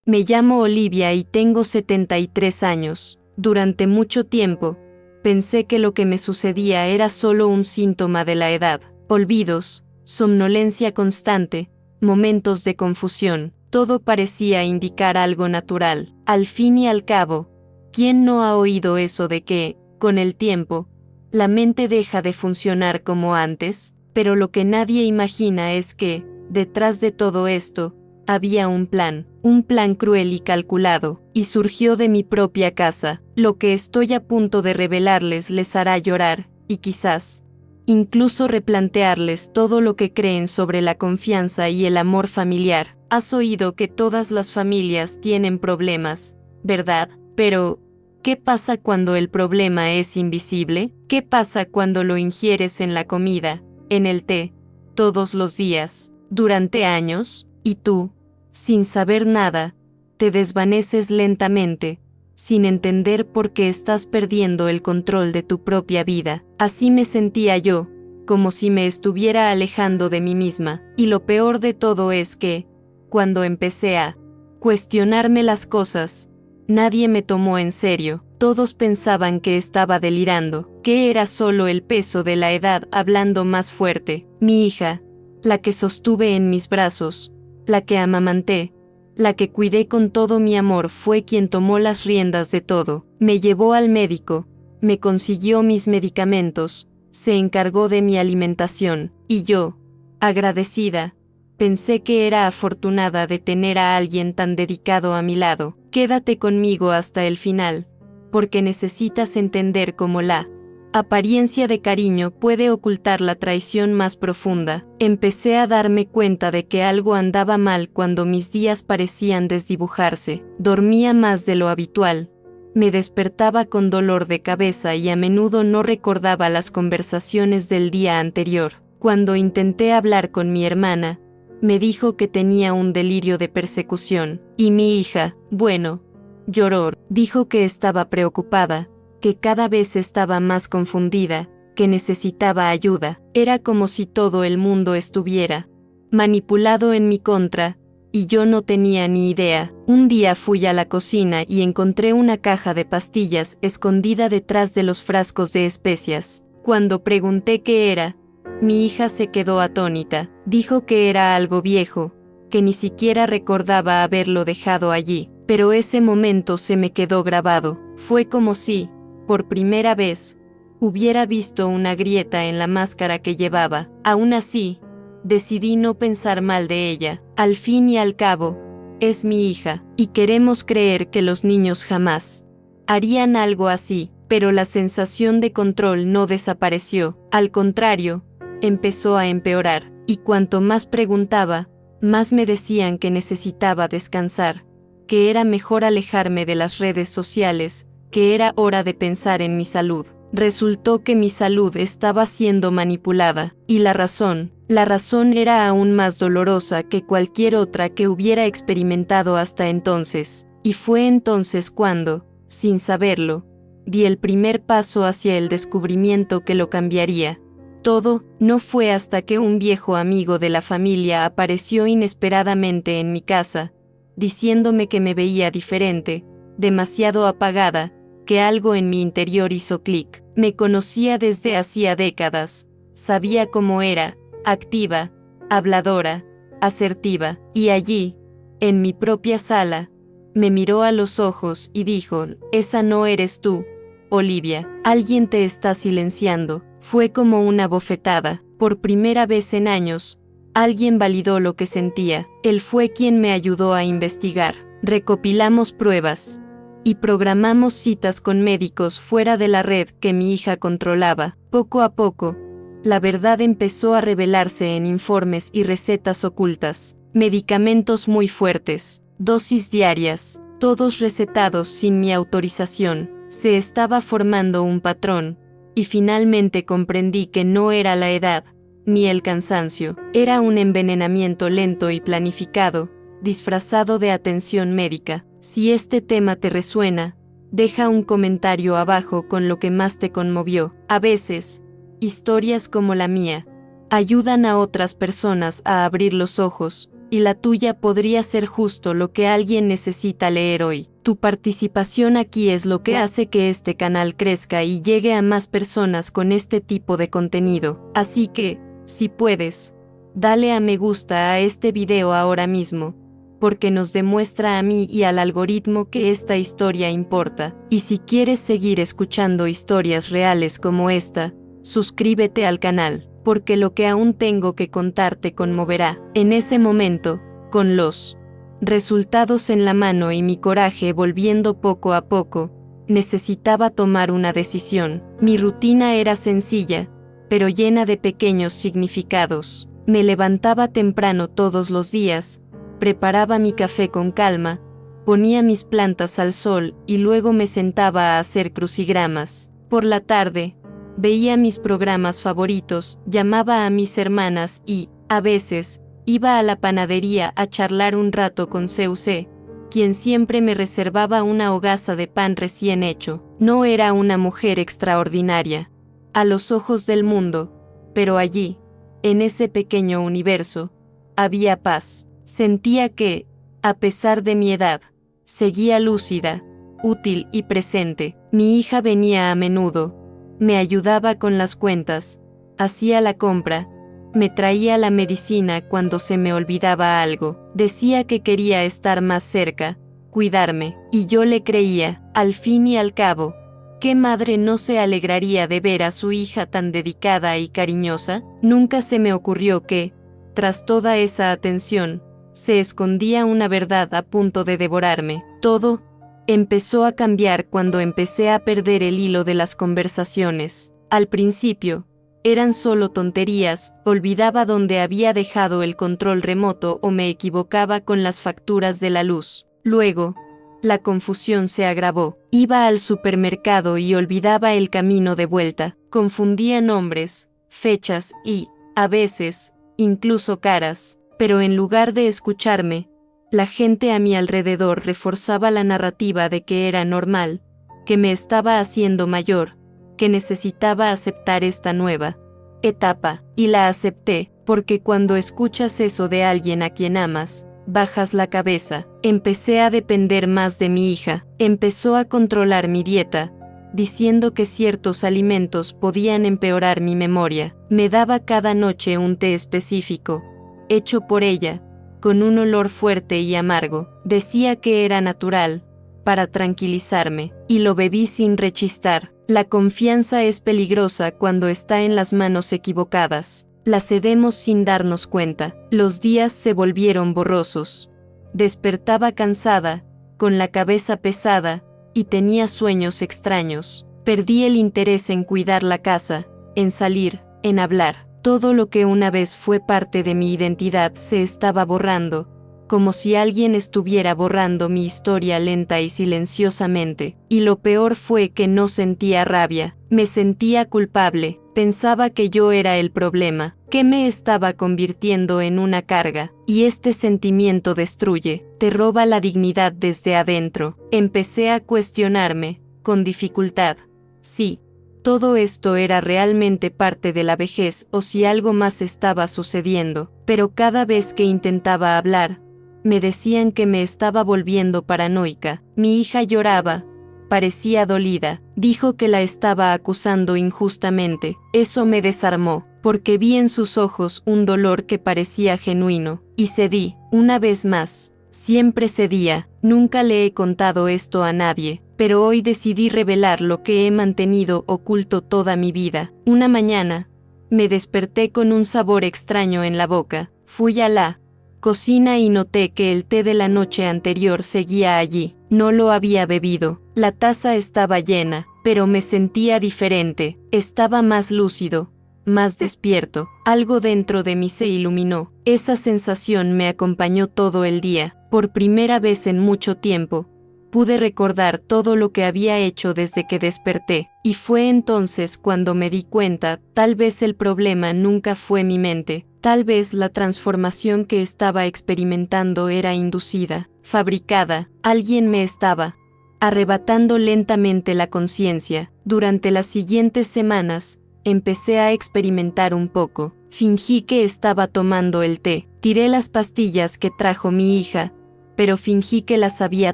Me llamo Olivia y tengo 73 años. Durante mucho tiempo, pensé que lo que me sucedía era solo un síntoma de la edad. Olvidos, somnolencia constante, momentos de confusión, todo parecía indicar algo natural. Al fin y al cabo, ¿quién no ha oído eso de que, con el tiempo, la mente deja de funcionar como antes? Pero lo que nadie imagina es que, detrás de todo esto, había un plan cruel y calculado, y surgió de mi propia casa. Lo que estoy a punto de revelarles les hará llorar, y quizás, incluso replantearles todo lo que creen sobre la confianza y el amor familiar. Has oído que todas las familias tienen problemas, ¿verdad? Pero, ¿qué pasa cuando el problema es invisible? ¿Qué pasa cuando lo ingieres en la comida, en el té, todos los días, durante años, y tú, sin saber nada, te desvaneces lentamente, sin entender por qué estás perdiendo el control de tu propia vida? Así me sentía yo, como si me estuviera alejando de mí misma, y lo peor de todo es que, cuando empecé a cuestionarme las cosas, nadie me tomó en serio. Todos pensaban que estaba delirando, que era solo el peso de la edad hablando más fuerte. Mi hija, la que sostuve en mis brazos, la que amamanté, la que cuidé con todo mi amor, fue quien tomó las riendas de todo. Me llevó al médico, me consiguió mis medicamentos, se encargó de mi alimentación, y yo, agradecida, pensé que era afortunada de tener a alguien tan dedicado a mi lado. Quédate conmigo hasta el final, porque necesitas entender cómo la apariencia de cariño puede ocultar la traición más profunda. Empecé a darme cuenta de que algo andaba mal cuando mis días parecían desdibujarse. Dormía más de lo habitual, me despertaba con dolor de cabeza y a menudo no recordaba las conversaciones del día anterior. Cuando intenté hablar con mi hermana, me dijo que tenía un delirio de persecución. Y mi hija, bueno, lloró. Dijo que estaba preocupada, que cada vez estaba más confundida, que necesitaba ayuda. Era como si todo el mundo estuviera manipulado en mi contra, y yo no tenía ni idea. Un día fui a la cocina y encontré una caja de pastillas escondida detrás de los frascos de especias. Cuando pregunté qué era, mi hija se quedó atónita. Dijo que era algo viejo, que ni siquiera recordaba haberlo dejado allí. Pero ese momento se me quedó grabado. Fue como si, por primera vez, hubiera visto una grieta en la máscara que llevaba. Aún así, decidí no pensar mal de ella. Al fin y al cabo, es mi hija, y queremos creer que los niños jamás harían algo así. Pero la sensación de control no desapareció. Al contrario, empezó a empeorar, y cuanto más preguntaba, más me decían que necesitaba descansar, que era mejor alejarme de las redes sociales, que era hora de pensar en mi salud. Resultó que mi salud estaba siendo manipulada, y la razón era aún más dolorosa que cualquier otra que hubiera experimentado hasta entonces. Y fue entonces cuando, sin saberlo, di el primer paso hacia el descubrimiento que lo cambiaría todo. No fue hasta que un viejo amigo de la familia apareció inesperadamente en mi casa, diciéndome que me veía diferente, demasiado apagada, que algo en mi interior hizo clic. Me conocía desde hacía décadas, sabía cómo era, activa, habladora, asertiva, y allí, en mi propia sala, me miró a los ojos y dijo: «Esa no eres tú, Olivia, alguien te está silenciando». Fue como una bofetada. Por primera vez en años, alguien validó lo que sentía. Él fue quien me ayudó a investigar. Recopilamos pruebas y programamos citas con médicos fuera de la red que mi hija controlaba. Poco a poco, la verdad empezó a revelarse en informes y recetas ocultas. Medicamentos muy fuertes, dosis diarias, todos recetados sin mi autorización. Se estaba formando un patrón. Y finalmente comprendí que no era la edad, ni el cansancio, era un envenenamiento lento y planificado, disfrazado de atención médica. Si este tema te resuena, deja un comentario abajo con lo que más te conmovió. A veces, historias como la mía ayudan a otras personas a abrir los ojos y la tuya podría ser justo lo que alguien necesita leer hoy. Tu participación aquí es lo que hace que este canal crezca y llegue a más personas con este tipo de contenido. Así que, si puedes, dale a me gusta a este video ahora mismo, porque nos demuestra a mí y al algoritmo que esta historia importa. Y si quieres seguir escuchando historias reales como esta, suscríbete al canal, porque lo que aún tengo que contar te conmoverá. En ese momento, con los resultados en la mano y mi coraje volviendo poco a poco, necesitaba tomar una decisión. Mi rutina era sencilla, pero llena de pequeños significados. Me levantaba temprano todos los días, preparaba mi café con calma, ponía mis plantas al sol y luego me sentaba a hacer crucigramas. Por la tarde, veía mis programas favoritos, llamaba a mis hermanas y, a veces, iba a la panadería a charlar un rato con CUC, quien siempre me reservaba una hogaza de pan recién hecho. No era una mujer extraordinaria, a los ojos del mundo, pero allí, en ese pequeño universo, había paz. Sentía que, a pesar de mi edad, seguía lúcida, útil y presente. Mi hija venía a menudo, me ayudaba con las cuentas, hacía la compra, me traía la medicina cuando se me olvidaba algo. Decía que quería estar más cerca, cuidarme, y yo le creía. Al fin y al cabo, ¿qué madre no se alegraría de ver a su hija tan dedicada y cariñosa? Nunca se me ocurrió que, tras toda esa atención, se escondía una verdad a punto de devorarme. Todo empezó a cambiar cuando empecé a perder el hilo de las conversaciones. Al principio, eran solo tonterías, olvidaba dónde había dejado el control remoto o me equivocaba con las facturas de la luz. Luego, la confusión se agravó. Iba al supermercado y olvidaba el camino de vuelta. Confundía nombres, fechas y, a veces, incluso caras. Pero en lugar de escucharme, la gente a mi alrededor reforzaba la narrativa de que era normal, que me estaba haciendo mayor, que necesitaba aceptar esta nueva etapa. Y la acepté, porque cuando escuchas eso de alguien a quien amas, bajas la cabeza. Empecé a depender más de mi hija. Empezó a controlar mi dieta, diciendo que ciertos alimentos podían empeorar mi memoria. Me daba cada noche un té específico, hecho por ella, con un olor fuerte y amargo. Decía que era natural, para tranquilizarme, y lo bebí sin rechistar. La confianza es peligrosa cuando está en las manos equivocadas. La cedemos sin darnos cuenta. Los días se volvieron borrosos. Despertaba cansada, con la cabeza pesada, y tenía sueños extraños. Perdí el interés en cuidar la casa, en salir, en hablar. Todo lo que una vez fue parte de mi identidad se estaba borrando, como si alguien estuviera borrando mi historia lenta y silenciosamente. Y lo peor fue que no sentía rabia, me sentía culpable, pensaba que yo era el problema, que me estaba convirtiendo en una carga. Y este sentimiento destruye, te roba la dignidad desde adentro. Empecé a cuestionarme, con dificultad, sí, todo esto era realmente parte de la vejez o si algo más estaba sucediendo. Pero cada vez que intentaba hablar, me decían que me estaba volviendo paranoica. Mi hija lloraba, parecía dolida, dijo que la estaba acusando injustamente. Eso me desarmó, porque vi en sus ojos un dolor que parecía genuino, y cedí, una vez más. Siempre cedía. Nunca le he contado esto a nadie, pero hoy decidí revelar lo que he mantenido oculto toda mi vida. Una mañana, me desperté con un sabor extraño en la boca. Fui a la cocina y noté que el té de la noche anterior seguía allí. No lo había bebido. La taza estaba llena, pero me sentía diferente. Estaba más lúcido, más despierto. Algo dentro de mí se iluminó. Esa sensación me acompañó todo el día. Por primera vez en mucho tiempo, pude recordar todo lo que había hecho desde que desperté. Y fue entonces cuando me di cuenta, tal vez el problema nunca fue mi mente. Tal vez la transformación que estaba experimentando era inducida, fabricada. Alguien me estaba arrebatando lentamente la conciencia. Durante las siguientes semanas, empecé a experimentar un poco. Fingí que estaba tomando el té. Retiré las pastillas que trajo mi hija, pero fingí que las había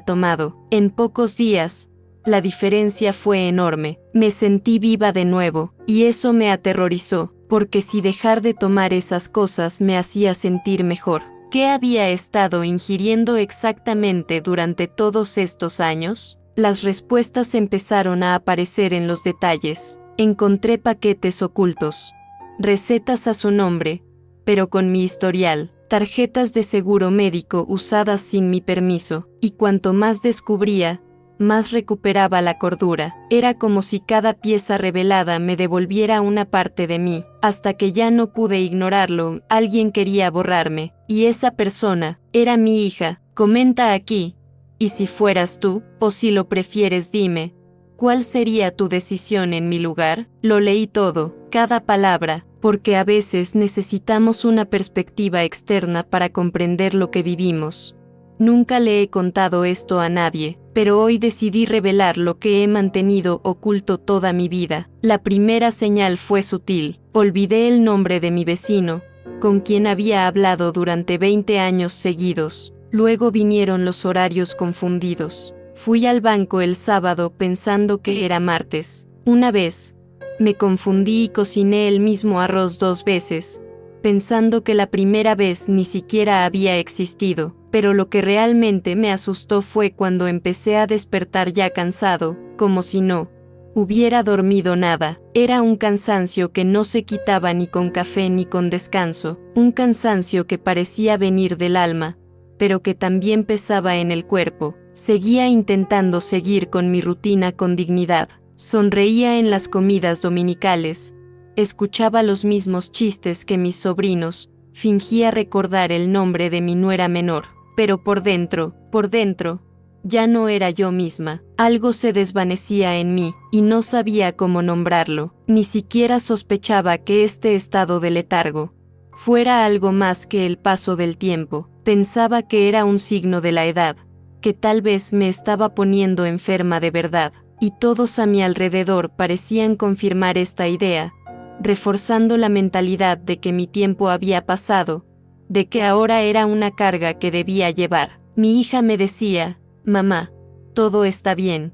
tomado. En pocos días, la diferencia fue enorme. Me sentí viva de nuevo, y eso me aterrorizó, porque si dejar de tomar esas cosas me hacía sentir mejor. ¿Qué había estado ingiriendo exactamente durante todos estos años? Las respuestas empezaron a aparecer en los detalles. Encontré paquetes ocultos, recetas a su nombre, pero con mi historial, tarjetas de seguro médico usadas sin mi permiso, y cuanto más descubría, más recuperaba la cordura. Era como si cada pieza revelada me devolviera una parte de mí. Hasta que ya no pude ignorarlo, alguien quería borrarme, y esa persona era mi hija. Comenta aquí, y si fueras tú, o si lo prefieres dime, ¿cuál sería tu decisión en mi lugar? Lo leí todo, cada palabra, porque a veces necesitamos una perspectiva externa para comprender lo que vivimos. Nunca le he contado esto a nadie, pero hoy decidí revelar lo que he mantenido oculto toda mi vida. La primera señal fue sutil. Olvidé el nombre de mi vecino, con quien había hablado durante 20 años seguidos. Luego vinieron los horarios confundidos. Fui al banco el sábado pensando que era martes. Una vez, me confundí y cociné el mismo arroz 2 veces, pensando que la primera vez ni siquiera había existido. Pero lo que realmente me asustó fue cuando empecé a despertar ya cansado, como si no hubiera dormido nada. Era un cansancio que no se quitaba ni con café ni con descanso, un cansancio que parecía venir del alma, pero que también pesaba en el cuerpo. Seguía intentando seguir con mi rutina con dignidad. Sonreía en las comidas dominicales, escuchaba los mismos chistes que mis sobrinos, fingía recordar el nombre de mi nuera menor. Pero por dentro, ya no era yo misma. Algo se desvanecía en mí, y no sabía cómo nombrarlo. Ni siquiera sospechaba que este estado de letargo fuera algo más que el paso del tiempo. Pensaba que era un signo de la edad, que tal vez me estaba poniendo enferma de verdad, y todos a mi alrededor parecían confirmar esta idea, reforzando la mentalidad de que mi tiempo había pasado, de que ahora era una carga que debía llevar. Mi hija me decía, mamá, todo está bien,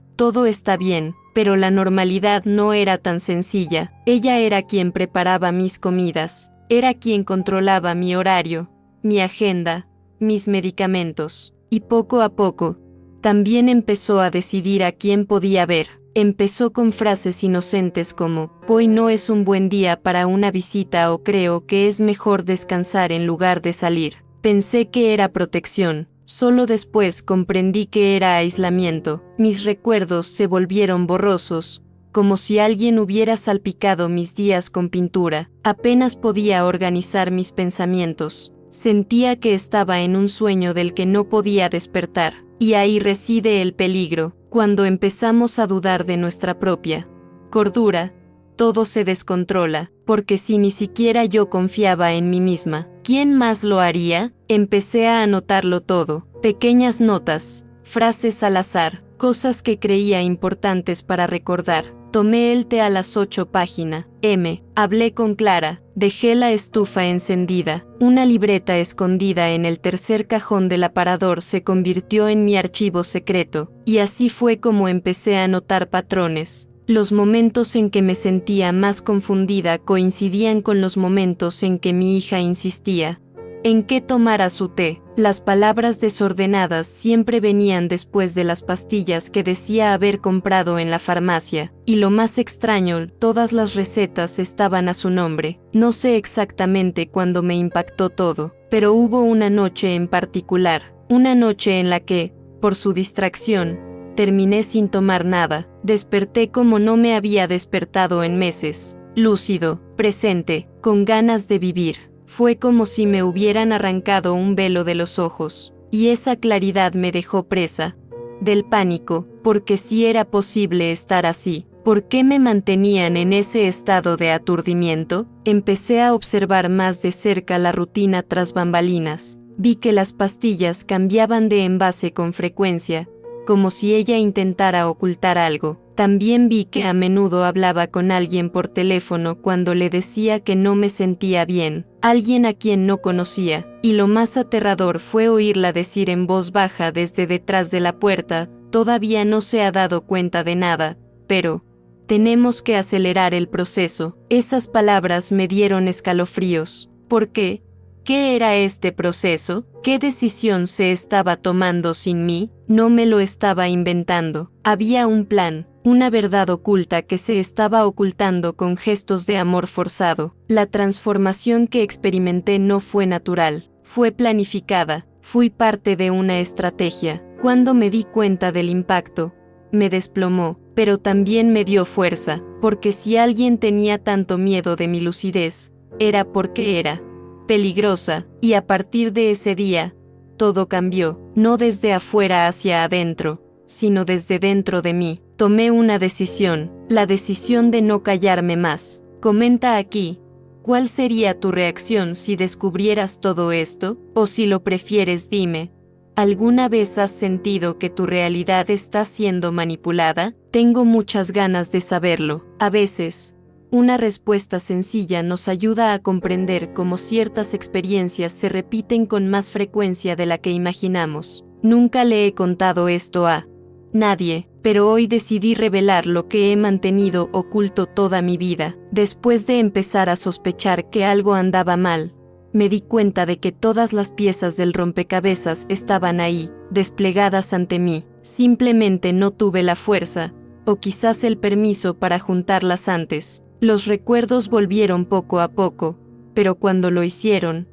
pero la normalidad no era tan sencilla. Ella era quien preparaba mis comidas, era quien controlaba mi horario, mi agenda, mis medicamentos, y poco a poco, también empezó a decidir a quién podía ver. Empezó con frases inocentes como, hoy no es un buen día para una visita o creo que es mejor descansar en lugar de salir. Pensé que era protección, solo después comprendí que era aislamiento. Mis recuerdos se volvieron borrosos, como si alguien hubiera salpicado mis días con pintura. Apenas podía organizar mis pensamientos. Sentía que estaba en un sueño del que no podía despertar, y ahí reside el peligro. Cuando empezamos a dudar de nuestra propia cordura, todo se descontrola, porque si ni siquiera yo confiaba en mí misma, ¿quién más lo haría? Empecé a anotarlo todo, pequeñas notas, frases al azar, cosas que creía importantes para recordar. Tomé el té a las 8 páginas. Hablé con Clara, dejé la estufa encendida, una libreta escondida en el tercer cajón del aparador se convirtió en mi archivo secreto, y así fue como empecé a notar patrones. Los momentos en que me sentía más confundida coincidían con los momentos en que mi hija insistía en que tomara su té. Las palabras desordenadas siempre venían después de las pastillas que decía haber comprado en la farmacia, y lo más extraño, todas las recetas estaban a su nombre. No sé exactamente cuándo me impactó todo, pero hubo una noche en particular, una noche en la que, por su distracción, terminé sin tomar nada. Desperté como no me había despertado en meses, lúcido, presente, con ganas de vivir. Fue como si me hubieran arrancado un velo de los ojos, y esa claridad me dejó presa del pánico, porque si era posible estar así, ¿por qué me mantenían en ese estado de aturdimiento? Empecé a observar más de cerca la rutina tras bambalinas. Vi que las pastillas cambiaban de envase con frecuencia, como si ella intentara ocultar algo. También vi que a menudo hablaba con alguien por teléfono cuando le decía que no me sentía bien, alguien a quien no conocía, y lo más aterrador fue oírla decir en voz baja desde detrás de la puerta: todavía no se ha dado cuenta de nada, pero tenemos que acelerar el proceso. Esas palabras me dieron escalofríos. ¿Por qué? ¿Qué era este proceso? ¿Qué decisión se estaba tomando sin mí? No me lo estaba inventando. Había un plan, una verdad oculta que se estaba ocultando con gestos de amor forzado. La transformación que experimenté no fue natural, fue planificada, fui parte de una estrategia. Cuando me di cuenta del impacto, me desplomó, pero también me dio fuerza, porque si alguien tenía tanto miedo de mi lucidez, era porque era peligrosa, y a partir de ese día, todo cambió, no desde afuera hacia adentro, sino desde dentro de mí. Tomé una decisión, la decisión de no callarme más. Comenta aquí, ¿cuál sería tu reacción si descubrieras todo esto? O si lo prefieres, dime, ¿alguna vez has sentido que tu realidad está siendo manipulada? Tengo muchas ganas de saberlo. A veces, una respuesta sencilla nos ayuda a comprender cómo ciertas experiencias se repiten con más frecuencia de la que imaginamos. Nunca le he contado esto a nadie, pero hoy decidí revelar lo que he mantenido oculto toda mi vida. Después de empezar a sospechar que algo andaba mal, me di cuenta de que todas las piezas del rompecabezas estaban ahí, desplegadas ante mí. Simplemente no tuve la fuerza, o quizás el permiso para juntarlas antes. Los recuerdos volvieron poco a poco, pero cuando lo hicieron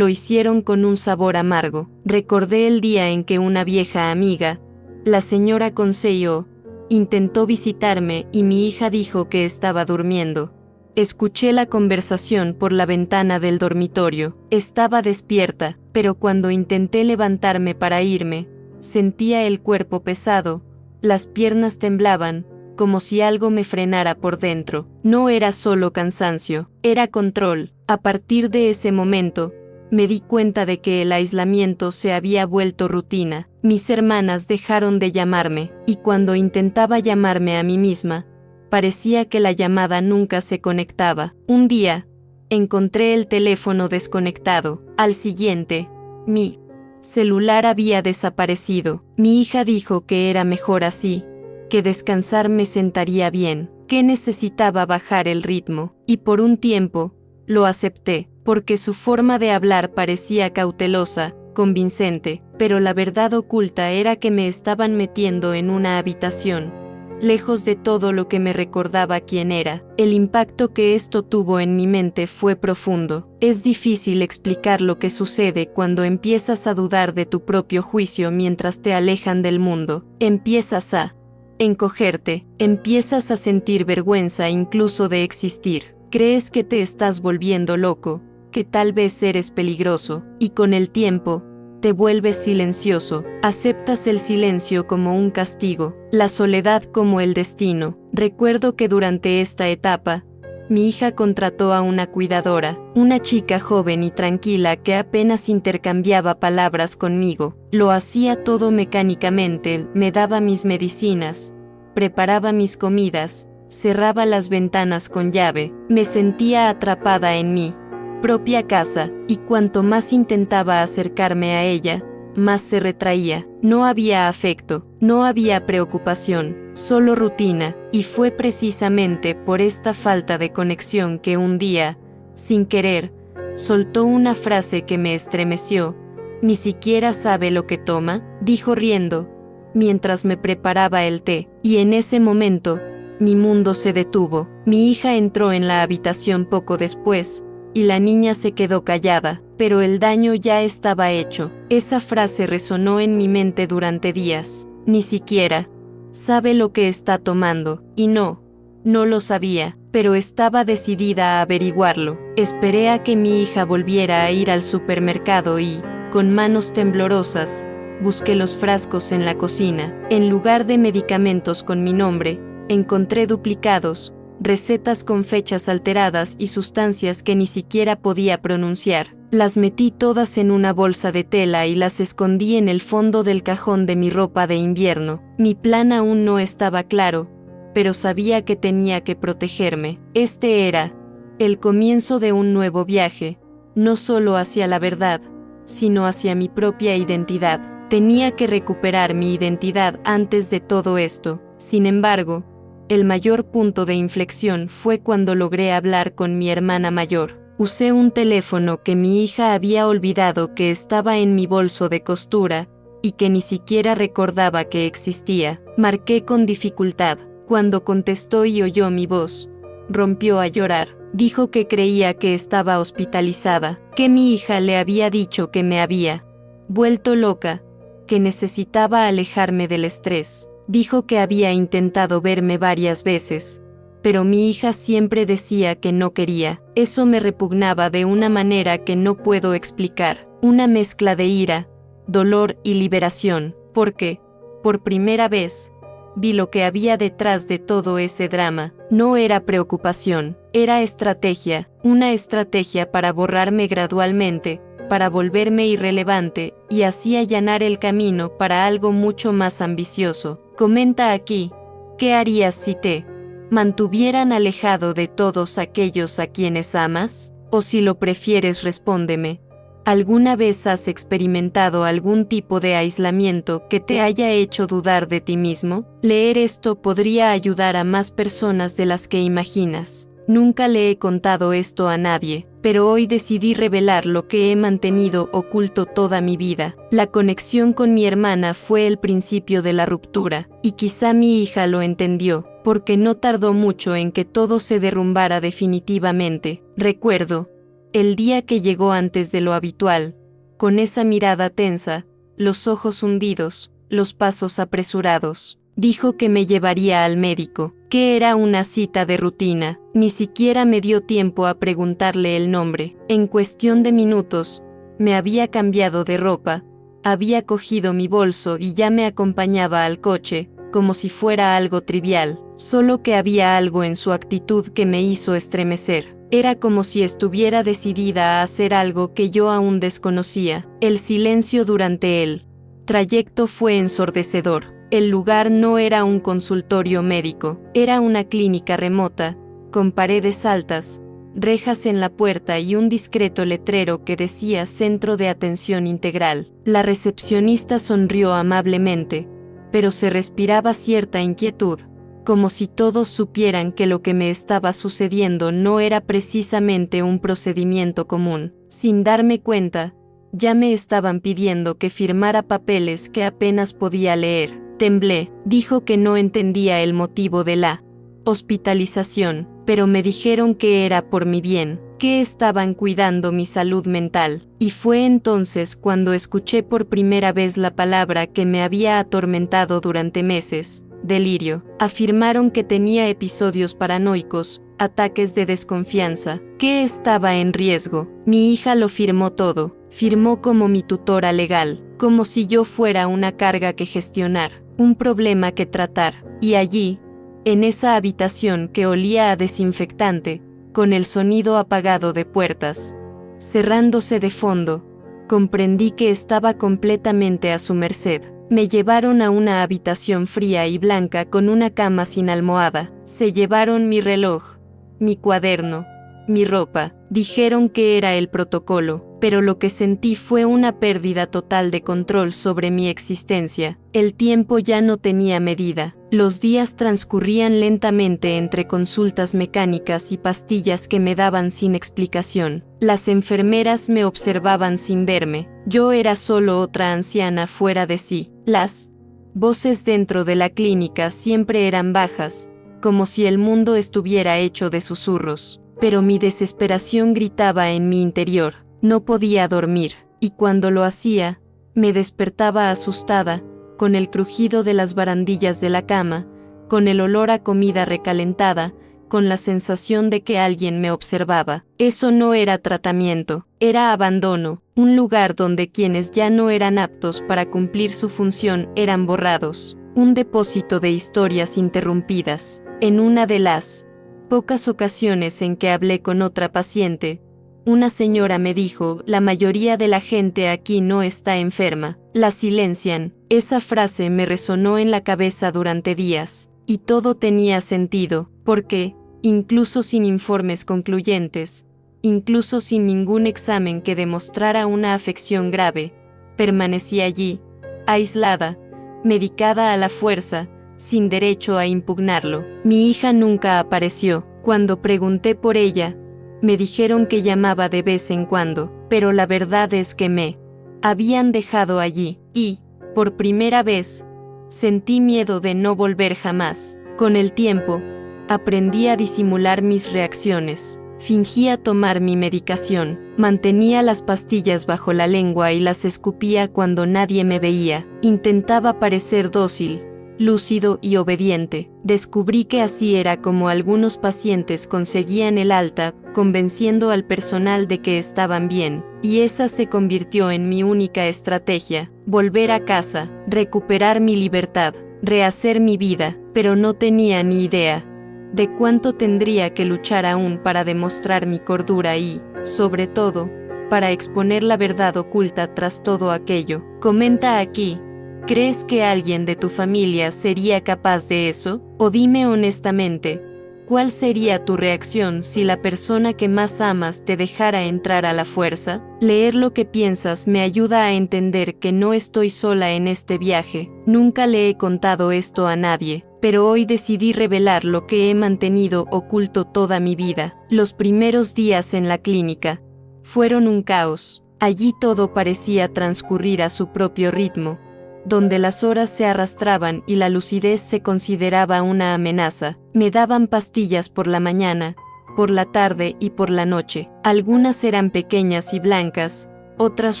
con un sabor amargo. Recordé el día en que una vieja amiga, la señora Consejo, intentó visitarme y mi hija dijo que estaba durmiendo. Escuché la conversación por la ventana del dormitorio. Estaba despierta, pero cuando intenté levantarme para irme, sentía el cuerpo pesado, las piernas temblaban, como si algo me frenara por dentro. No era solo cansancio, era control. A partir de ese momento, me di cuenta de que el aislamiento se había vuelto rutina. Mis hermanas dejaron de llamarme, y cuando intentaba llamarme a mí misma, parecía que la llamada nunca se conectaba. Un día, encontré el teléfono desconectado. Al siguiente, mi celular había desaparecido. Mi hija dijo que era mejor así, que descansar me sentaría bien, que necesitaba bajar el ritmo, y por un tiempo, lo acepté, porque su forma de hablar parecía cautelosa, convincente, pero la verdad oculta era que me estaban metiendo en una habitación, lejos de todo lo que me recordaba quién era. El impacto que esto tuvo en mi mente fue profundo. Es difícil explicar lo que sucede cuando empiezas a dudar de tu propio juicio mientras te alejan del mundo. Empiezas a encogerte, empiezas a sentir vergüenza incluso de existir. Crees que te estás volviendo loco, que tal vez eres peligroso, y con el tiempo, te vuelves silencioso. Aceptas el silencio como un castigo, la soledad como el destino. Recuerdo que durante esta etapa, mi hija contrató a una cuidadora, una chica joven y tranquila que apenas intercambiaba palabras conmigo. Lo hacía todo mecánicamente, me daba mis medicinas, preparaba mis comidas, cerraba las ventanas con llave. Me sentía atrapada en mi propia casa, y cuanto más intentaba acercarme a ella, más se retraía. No había afecto, no había preocupación, solo rutina, y fue precisamente por esta falta de conexión que un día, sin querer, soltó una frase que me estremeció. «Ni siquiera sabe lo que toma», dijo riendo, mientras me preparaba el té, y en ese momento, mi mundo se detuvo. Mi hija entró en la habitación poco después, y la niña se quedó callada, pero el daño ya estaba hecho. Esa frase resonó en mi mente durante días. Ni siquiera sabe lo que está tomando, y no lo sabía, pero estaba decidida a averiguarlo. Esperé a que mi hija volviera a ir al supermercado y, con manos temblorosas, busqué los frascos en la cocina. En lugar de medicamentos con mi nombre, encontré duplicados, recetas con fechas alteradas y sustancias que ni siquiera podía pronunciar. Las metí todas en una bolsa de tela y las escondí en el fondo del cajón de mi ropa de invierno. Mi plan aún no estaba claro, pero sabía que tenía que protegerme. Este era el comienzo de un nuevo viaje, no solo hacia la verdad, sino hacia mi propia identidad. Tenía que recuperar mi identidad antes de todo esto. Sin embargo, el mayor punto de inflexión fue cuando logré hablar con mi hermana mayor. Usé un teléfono que mi hija había olvidado que estaba en mi bolso de costura y que ni siquiera recordaba que existía. Marqué con dificultad. Cuando contestó y oyó mi voz, rompió a llorar. Dijo que creía que estaba hospitalizada, que mi hija le había dicho que me había vuelto loca, que necesitaba alejarme del estrés. Dijo que había intentado verme varias veces, pero mi hija siempre decía que no quería. Eso me repugnaba de una manera que no puedo explicar. Una mezcla de ira, dolor y liberación, porque, por primera vez, vi lo que había detrás de todo ese drama. No era preocupación, era estrategia, una estrategia para borrarme gradualmente, para volverme irrelevante y así allanar el camino para algo mucho más ambicioso. Comenta aquí, ¿qué harías si te mantuvieran alejado de todos aquellos a quienes amas? O si lo prefieres, respóndeme, ¿alguna vez has experimentado algún tipo de aislamiento que te haya hecho dudar de ti mismo? Leer esto podría ayudar a más personas de las que imaginas. Nunca le he contado esto a nadie, pero hoy decidí revelar lo que he mantenido oculto toda mi vida. La conexión con mi hermana fue el principio de la ruptura, y quizá mi hija lo entendió, porque no tardó mucho en que todo se derrumbara definitivamente. Recuerdo el día que llegó antes de lo habitual, con esa mirada tensa, los ojos hundidos, los pasos apresurados. Dijo que me llevaría al médico, que era una cita de rutina. Ni siquiera me dio tiempo a preguntarle el nombre. En cuestión de minutos, me había cambiado de ropa, había cogido mi bolso y ya me acompañaba al coche, como si fuera algo trivial, solo que había algo en su actitud que me hizo estremecer. Era como si estuviera decidida a hacer algo que yo aún desconocía. El silencio durante el trayecto fue ensordecedor. El lugar no era un consultorio médico, era una clínica remota, con paredes altas, rejas en la puerta y un discreto letrero que decía Centro de Atención Integral. La recepcionista sonrió amablemente, pero se respiraba cierta inquietud, como si todos supieran que lo que me estaba sucediendo no era precisamente un procedimiento común. Sin darme cuenta, ya me estaban pidiendo que firmara papeles que apenas podía leer. Temblé. Dijo que no entendía el motivo de la hospitalización, pero me dijeron que era por mi bien, que estaban cuidando mi salud mental. Y fue entonces cuando escuché por primera vez la palabra que me había atormentado durante meses: delirio. Afirmaron que tenía episodios paranoicos, ataques de desconfianza, que estaba en riesgo. Mi hija lo firmó todo. Firmó como mi tutora legal, como si yo fuera una carga que gestionar, un problema que tratar. Y allí, en esa habitación que olía a desinfectante, con el sonido apagado de puertas cerrándose de fondo, comprendí que estaba completamente a su merced. Me llevaron a una habitación fría y blanca con una cama sin almohada. Se llevaron mi reloj, mi cuaderno, mi ropa. Dijeron que era el protocolo, pero lo que sentí fue una pérdida total de control sobre mi existencia. El tiempo ya no tenía medida. Los días transcurrían lentamente entre consultas mecánicas y pastillas que me daban sin explicación. Las enfermeras me observaban sin verme. Yo era solo otra anciana fuera de sí. Las voces dentro de la clínica siempre eran bajas, como si el mundo estuviera hecho de susurros. Pero mi desesperación gritaba en mi interior. No podía dormir, y cuando lo hacía, me despertaba asustada, con el crujido de las barandillas de la cama, con el olor a comida recalentada, con la sensación de que alguien me observaba. Eso no era tratamiento, era abandono, un lugar donde quienes ya no eran aptos para cumplir su función eran borrados, un depósito de historias interrumpidas. En una de las pocas ocasiones en que hablé con otra paciente, una señora me dijo: la mayoría de la gente aquí no está enferma, la silencian. Esa frase me resonó en la cabeza durante días. Y todo tenía sentido, porque, incluso sin informes concluyentes, incluso sin ningún examen que demostrara una afección grave, permanecí allí, aislada, medicada a la fuerza, sin derecho a impugnarlo. Mi hija nunca apareció. Cuando pregunté por ella, me dijeron que llamaba de vez en cuando, pero la verdad es que me habían dejado allí, y, por primera vez, sentí miedo de no volver jamás. Con el tiempo, aprendí a disimular mis reacciones. Fingía tomar mi medicación, mantenía las pastillas bajo la lengua y las escupía cuando nadie me veía. Intentaba parecer dócil, lúcido y obediente. Descubrí que así era como algunos pacientes conseguían el alta, convenciendo al personal de que estaban bien, y esa se convirtió en mi única estrategia: volver a casa, recuperar mi libertad, rehacer mi vida, pero no tenía ni idea de cuánto tendría que luchar aún para demostrar mi cordura y, sobre todo, para exponer la verdad oculta tras todo aquello. Comenta aquí. ¿Crees que alguien de tu familia sería capaz de eso? O dime honestamente, ¿cuál sería tu reacción si la persona que más amas te dejara entrar a la fuerza? Leer lo que piensas me ayuda a entender que no estoy sola en este viaje. Nunca le he contado esto a nadie, pero hoy decidí revelar lo que he mantenido oculto toda mi vida. Los primeros días en la clínica fueron un caos. Allí todo parecía transcurrir a su propio ritmo, donde las horas se arrastraban y la lucidez se consideraba una amenaza. Me daban pastillas por la mañana, por la tarde y por la noche. Algunas eran pequeñas y blancas, otras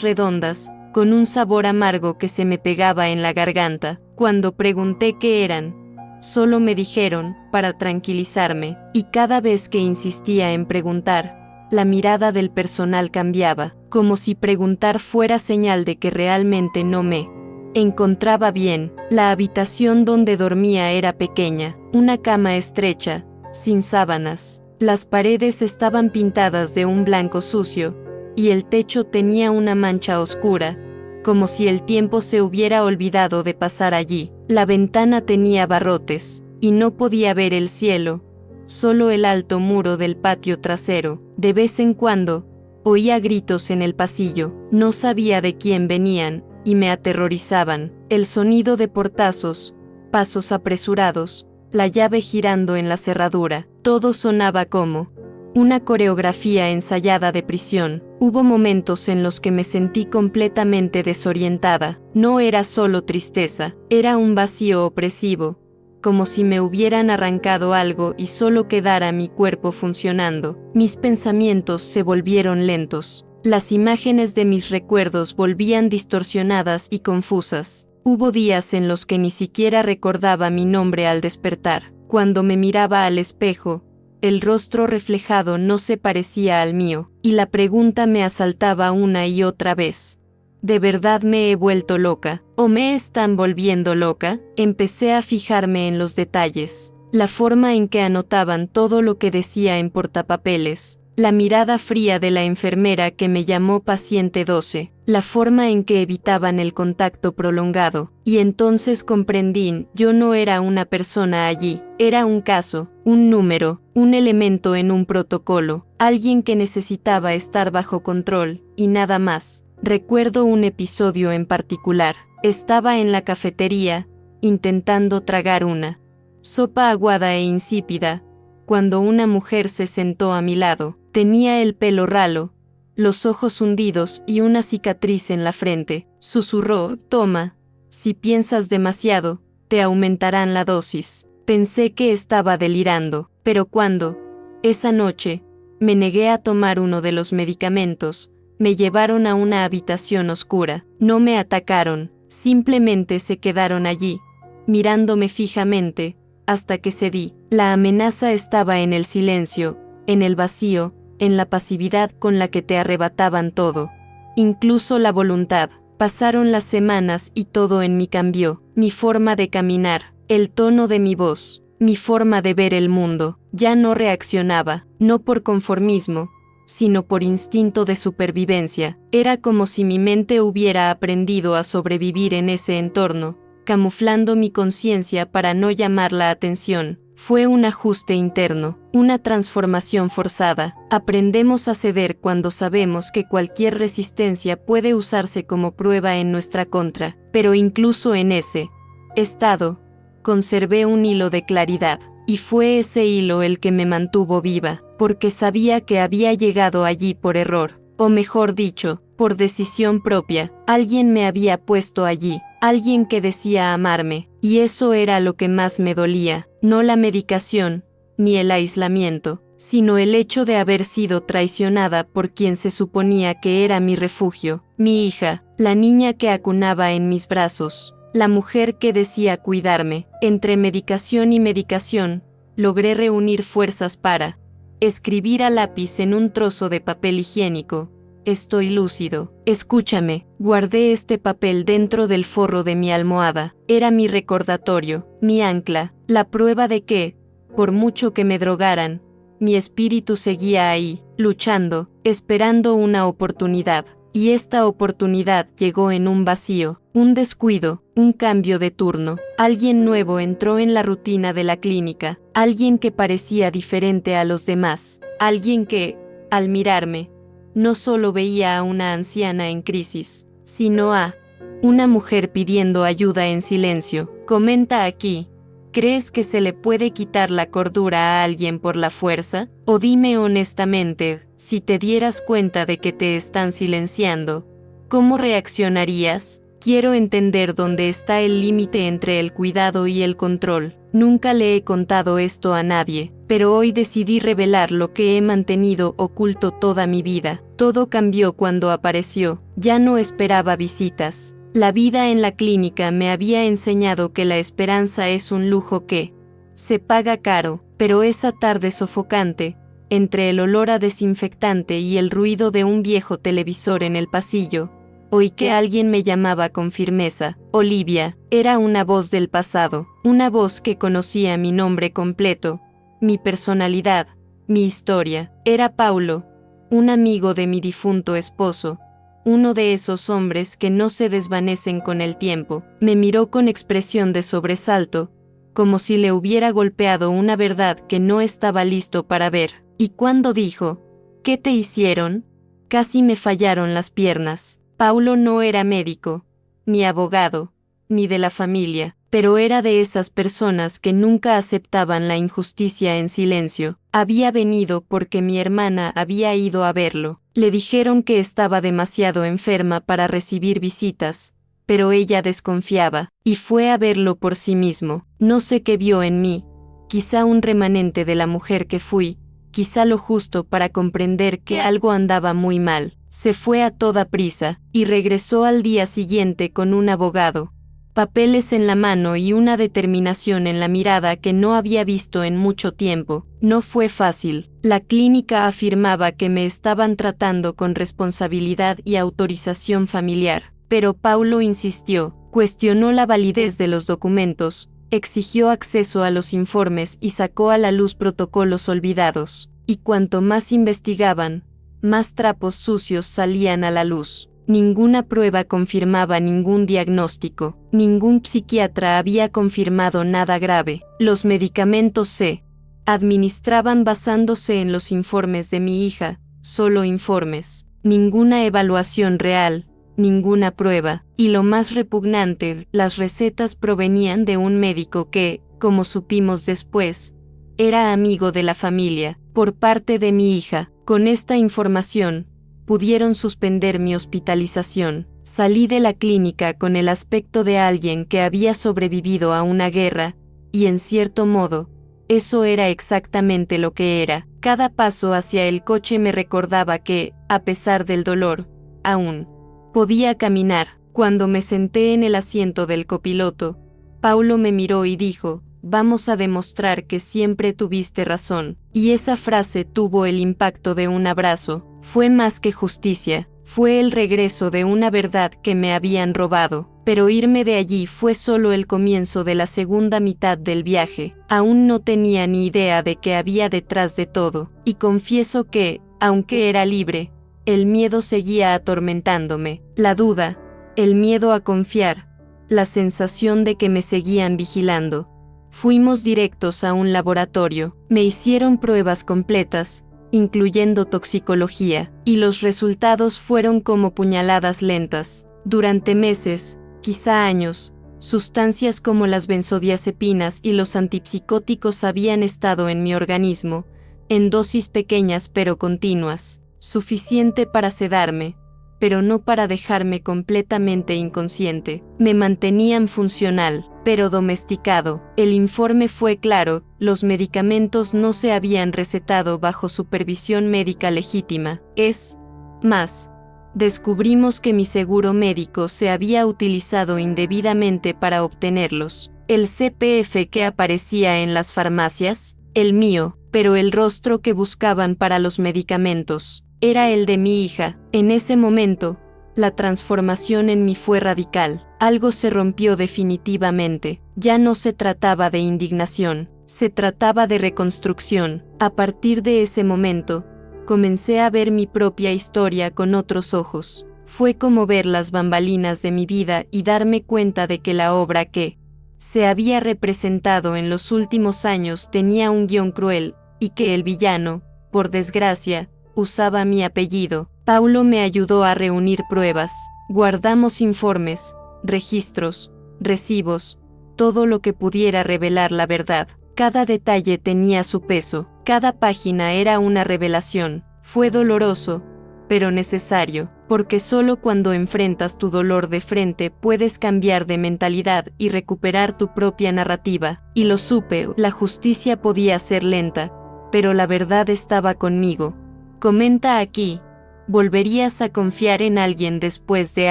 redondas, con un sabor amargo que se me pegaba en la garganta. Cuando pregunté qué eran, solo me dijeron, para tranquilizarme, y cada vez que insistía en preguntar, la mirada del personal cambiaba, como si preguntar fuera señal de que realmente no me encontraba bien. La habitación donde dormía era pequeña, una cama estrecha, sin sábanas. Las paredes estaban pintadas de un blanco sucio, y el techo tenía una mancha oscura, como si el tiempo se hubiera olvidado de pasar allí. La ventana tenía barrotes, y no podía ver el cielo, solo el alto muro del patio trasero. De vez en cuando, oía gritos en el pasillo. No sabía de quién venían, y me aterrorizaban. El sonido de portazos, pasos apresurados, la llave girando en la cerradura. Todo sonaba como una coreografía ensayada de prisión. Hubo momentos en los que me sentí completamente desorientada. No era solo tristeza, era un vacío opresivo, como si me hubieran arrancado algo y solo quedara mi cuerpo funcionando. Mis pensamientos se volvieron lentos. Las imágenes de mis recuerdos volvían distorsionadas y confusas. Hubo días en los que ni siquiera recordaba mi nombre al despertar. Cuando me miraba al espejo, el rostro reflejado no se parecía al mío, y la pregunta me asaltaba una y otra vez. ¿De verdad me he vuelto loca? ¿O me están volviendo loca? Empecé a fijarme en los detalles, la forma en que anotaban todo lo que decía en portapapeles, la mirada fría de la enfermera que me llamó paciente 12, la forma en que evitaban el contacto prolongado, y entonces comprendí, yo no era una persona allí, era un caso, un número, un elemento en un protocolo, alguien que necesitaba estar bajo control, y nada más. Recuerdo un episodio en particular. Estaba en la cafetería, intentando tragar una sopa aguada e insípida, cuando una mujer se sentó a mi lado. Tenía el pelo ralo, los ojos hundidos y una cicatriz en la frente. Susurró: «Toma, si piensas demasiado, te aumentarán la dosis». Pensé que estaba delirando, pero cuando, esa noche, me negué a tomar uno de los medicamentos, me llevaron a una habitación oscura. No me atacaron, simplemente se quedaron allí, mirándome fijamente, hasta que cedí. La amenaza estaba en el silencio, en el vacío, en la pasividad con la que te arrebataban todo, incluso la voluntad. Pasaron las semanas y todo en mí cambió, mi forma de caminar, el tono de mi voz, mi forma de ver el mundo. Ya no reaccionaba, no por conformismo, sino por instinto de supervivencia. Era como si mi mente hubiera aprendido a sobrevivir en ese entorno, camuflando mi conciencia para no llamar la atención. Fue un ajuste interno, una transformación forzada. Aprendemos a ceder cuando sabemos que cualquier resistencia puede usarse como prueba en nuestra contra, pero incluso en ese estado, conservé un hilo de claridad, y fue ese hilo el que me mantuvo viva, porque sabía que había llegado allí por error, o mejor dicho, por decisión propia. Alguien me había puesto allí, alguien que decía amarme, y eso era lo que más me dolía, no la medicación, ni el aislamiento, sino el hecho de haber sido traicionada por quien se suponía que era mi refugio, mi hija, la niña que acunaba en mis brazos, la mujer que decía cuidarme. Entre medicación y medicación, logré reunir fuerzas para escribir a lápiz en un trozo de papel higiénico: estoy lúcido, escúchame. Guardé este papel dentro del forro de mi almohada. Era mi recordatorio, mi ancla, la prueba de que, por mucho que me drogaran, mi espíritu seguía ahí, luchando, esperando una oportunidad. Y esta oportunidad llegó en un vacío, un descuido, un cambio de turno. Alguien nuevo entró en la rutina de la clínica, alguien que parecía diferente a los demás, alguien que, al mirarme, no solo veía a una anciana en crisis, sino a una mujer pidiendo ayuda en silencio. Comenta aquí, ¿crees que se le puede quitar la cordura a alguien por la fuerza? O dime honestamente, si te dieras cuenta de que te están silenciando, ¿cómo reaccionarías? Quiero entender dónde está el límite entre el cuidado y el control. Nunca le he contado esto a nadie, pero hoy decidí revelar lo que he mantenido oculto toda mi vida. Todo cambió cuando apareció. Ya no esperaba visitas. La vida en la clínica me había enseñado que la esperanza es un lujo que se paga caro, pero esa tarde sofocante, entre el olor a desinfectante y el ruido de un viejo televisor en el pasillo, oí que alguien me llamaba con firmeza. Olivia. Era una voz del pasado, una voz que conocía mi nombre completo, mi personalidad, mi historia. Era Paulo, un amigo de mi difunto esposo, uno de esos hombres que no se desvanecen con el tiempo. Me miró con expresión de sobresalto, como si le hubiera golpeado una verdad que no estaba listo para ver. Y cuando dijo, ¿qué te hicieron?, casi me fallaron las piernas. Paulo no era médico, ni abogado, ni de la familia, pero era de esas personas que nunca aceptaban la injusticia en silencio. Había venido porque mi hermana había ido a verlo. Le dijeron que estaba demasiado enferma para recibir visitas, pero ella desconfiaba, y fue a verlo por sí mismo. No sé qué vio en mí, quizá un remanente de la mujer que fui, quizá lo justo para comprender que algo andaba muy mal. Se fue a toda prisa, y regresó al día siguiente con un abogado, papeles en la mano y una determinación en la mirada que no había visto en mucho tiempo. No fue fácil. La clínica afirmaba que me estaban tratando con responsabilidad y autorización familiar, pero Paulo insistió, cuestionó la validez de los documentos, exigió acceso a los informes y sacó a la luz protocolos olvidados. Y cuanto más investigaban, más trapos sucios salían a la luz. Ninguna prueba confirmaba ningún diagnóstico, ningún psiquiatra había confirmado nada grave. Los medicamentos se administraban basándose en los informes de mi hija, solo informes, ninguna evaluación real, ninguna prueba. Y lo más repugnante, las recetas provenían de un médico que, como supimos después, era amigo de la familia, por parte de mi hija. Con esta información, pudieron suspender mi hospitalización. Salí de la clínica con el aspecto de alguien que había sobrevivido a una guerra, y en cierto modo, eso era exactamente lo que era. Cada paso hacia el coche me recordaba que, a pesar del dolor, aún podía caminar. Cuando me senté en el asiento del copiloto, Paulo me miró y dijo, vamos a demostrar que siempre tuviste razón. Y esa frase tuvo el impacto de un abrazo. Fue más que justicia, fue el regreso de una verdad que me habían robado. Pero irme de allí fue solo el comienzo de la segunda mitad del viaje. Aún no tenía ni idea de qué había detrás de todo, y confieso que, aunque era libre, el miedo seguía atormentándome. La duda, el miedo a confiar, la sensación de que me seguían vigilando. Fuimos directos a un laboratorio, me hicieron pruebas completas, incluyendo toxicología, y los resultados fueron como puñaladas lentas. Durante meses, quizá años, sustancias como las benzodiazepinas y los antipsicóticos habían estado en mi organismo, en dosis pequeñas pero continuas, suficiente para sedarme, pero no para dejarme completamente inconsciente. Me mantenían funcional, pero domesticado. El informe fue claro, los medicamentos no se habían recetado bajo supervisión médica legítima. Es más, descubrimos que mi seguro médico se había utilizado indebidamente para obtenerlos. El CPF que aparecía en las farmacias, el mío, pero el rostro que buscaban para los medicamentos, era el de mi hija. En ese momento, la transformación en mí fue radical. Algo se rompió definitivamente. Ya no se trataba de indignación, se trataba de reconstrucción. A partir de ese momento, comencé a ver mi propia historia con otros ojos. Fue como ver las bambalinas de mi vida y darme cuenta de que la obra que se había representado en los últimos años tenía un guión cruel, y que el villano, por desgracia, usaba mi apellido. Paulo me ayudó a reunir pruebas. Guardamos informes, registros, recibos, todo lo que pudiera revelar la verdad. Cada detalle tenía su peso, cada página era una revelación. Fue doloroso, pero necesario, porque solo cuando enfrentas tu dolor de frente puedes cambiar de mentalidad y recuperar tu propia narrativa. Y lo supe, la justicia podía ser lenta, pero la verdad estaba conmigo. Comenta aquí, ¿volverías a confiar en alguien después de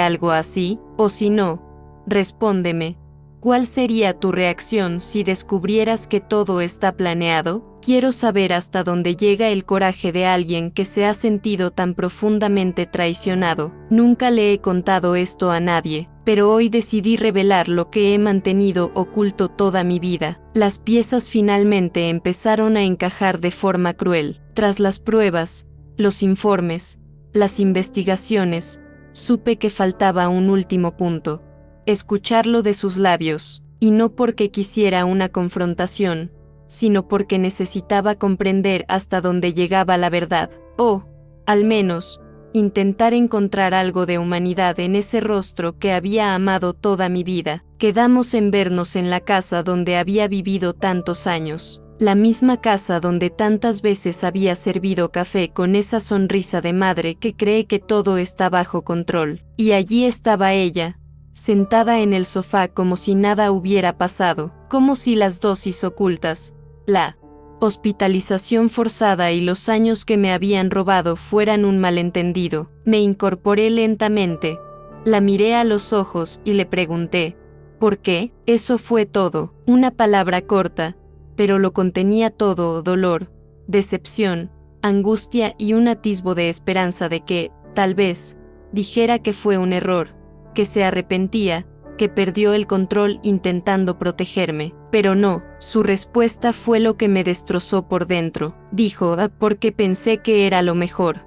algo así? O si no, respóndeme, ¿cuál sería tu reacción si descubrieras que todo está planeado? Quiero saber hasta dónde llega el coraje de alguien que se ha sentido tan profundamente traicionado. Nunca le he contado esto a nadie, pero hoy decidí revelar lo que he mantenido oculto toda mi vida. Las piezas finalmente empezaron a encajar de forma cruel. Tras las pruebas, los informes, las investigaciones, supe que faltaba un último punto. Escucharlo de sus labios, y no porque quisiera una confrontación, sino porque necesitaba comprender hasta dónde llegaba la verdad, o, al menos, intentar encontrar algo de humanidad en ese rostro que había amado toda mi vida. Quedamos en vernos en la casa donde había vivido tantos años, la misma casa donde tantas veces había servido café con esa sonrisa de madre que cree que todo está bajo control, y allí estaba ella, sentada en el sofá como si nada hubiera pasado, como si las dosis ocultas, la hospitalización forzada y los años que me habían robado fueran un malentendido. Me incorporé lentamente, la miré a los ojos y le pregunté, ¿por qué? Eso fue todo, una palabra corta, pero lo contenía todo: dolor, decepción, angustia y un atisbo de esperanza de que, tal vez, dijera que fue un error, que se arrepentía, que perdió el control intentando protegerme. Pero no, su respuesta fue lo que me destrozó por dentro. Dijo, porque pensé que era lo mejor